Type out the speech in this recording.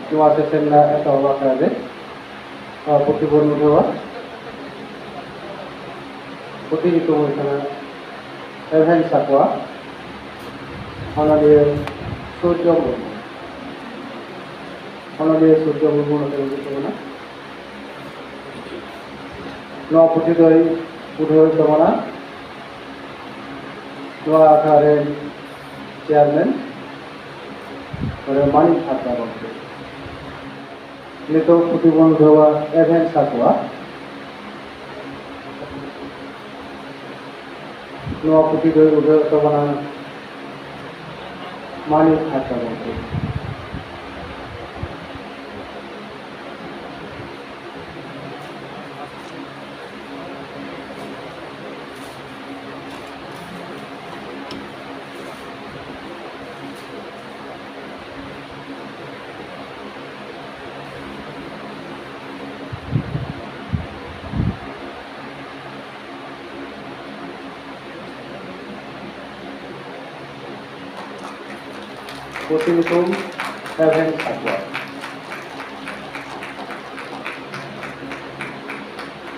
Nuwa session na ito wakade putibon udawa puti itu sana event sakwa dia suryo murmu itu mana nuwa puti doi udawa itu mana nuwa akare chairman Manik Thakur Bangke. Ini tu putibon udawa event sakwa nuwa puti doi udawa itu mana Manik Thakur Bangke. Putih itu event sakwa.